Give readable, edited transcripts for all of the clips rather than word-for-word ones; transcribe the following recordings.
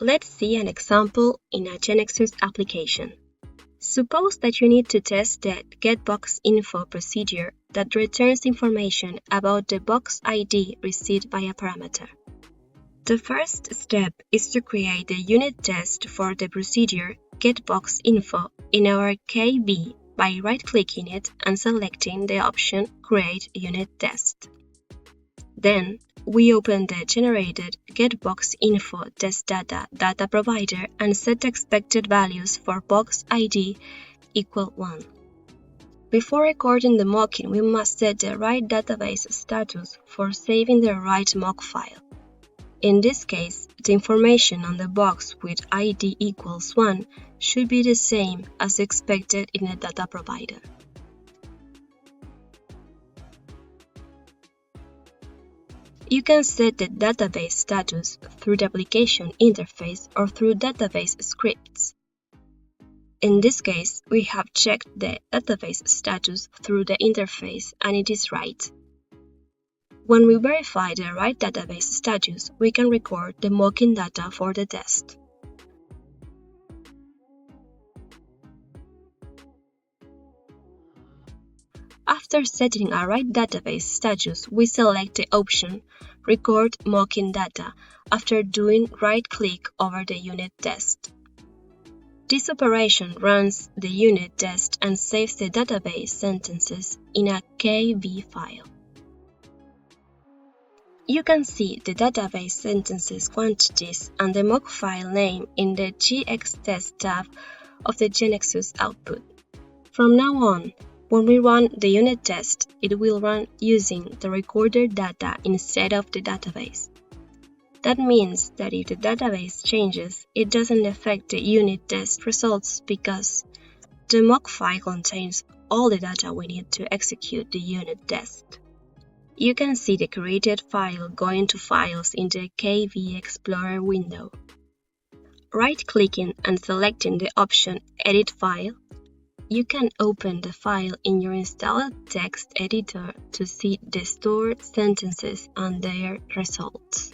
Let's see an example in a GxTest application. Suppose that you need to test the getBoxInfo procedure that returns information about the box ID received by a parameter. The first step is to create the unit test for the procedure getBoxInfo in our KB by right-clicking it and selecting the option Create Unit Test. Then, we open the generated getBoxInfo test data provider and set expected values for box ID equal 1. Before recording the mocking, we must set the right database status for saving the right mock file. In this case, the information on the box with ID equals 1 should be the same as expected in the data provider. You can set the database status through the application interface or through database scripts. In this case, we have checked the database status through the interface and it is right. When we verify the right database status, we can record the mocking data for the test. After setting a right database status, we select the option Record Mocking Data after doing right-click over the unit test. This operation runs the unit test and saves the database sentences in a KB file. You can see the database sentences quantities and the mock file name in the GxTest tab of the GxTest output. From now on, when we run the unit test, it will run using the recorded data instead of the database. That means that if the database changes, it doesn't affect the unit test results because the mock file contains all the data we need to execute the unit test. You can see the created file going to Files in the KB Explorer window. Right-clicking and selecting the option Edit File, you can open the file in your installed text editor to see the stored sentences and their results.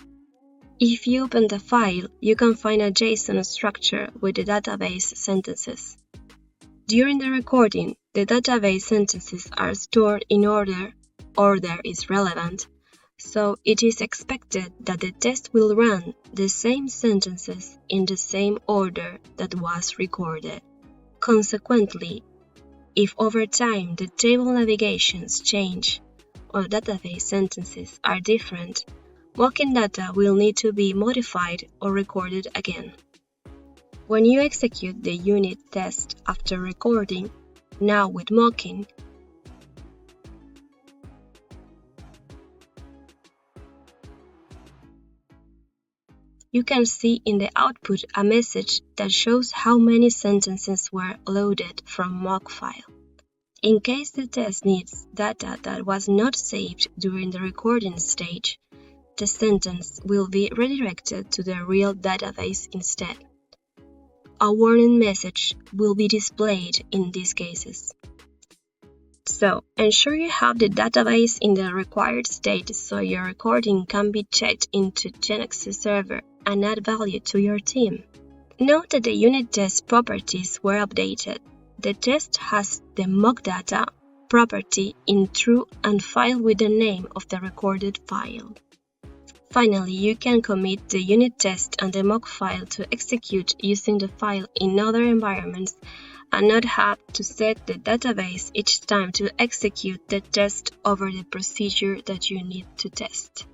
If you open the file, you can find a JSON structure with the database sentences. During the recording, the database sentences are stored in order is relevant, so it is expected that the test will run the same sentences in the same order that was recorded. Consequently, if over time the table navigations change or database sentences are different, mocking data will need to be modified or recorded again. When you execute the unit test after recording, now with mocking, you can see in the output a message that shows how many sentences were loaded from mock file. In case the test needs data that was not saved during the recording stage, the sentence will be redirected to the real database instead. A warning message will be displayed in these cases. So, ensure you have the database in the required state so your recording can be checked into GxTest server and add value to your team. Note that the unit test properties were updated. The test has the mock data property in true and file with the name of the recorded file. Finally, you can commit the unit test and the mock file to execute using the file in other environments and not have to set the database each time to execute the test over the procedure that you need to test.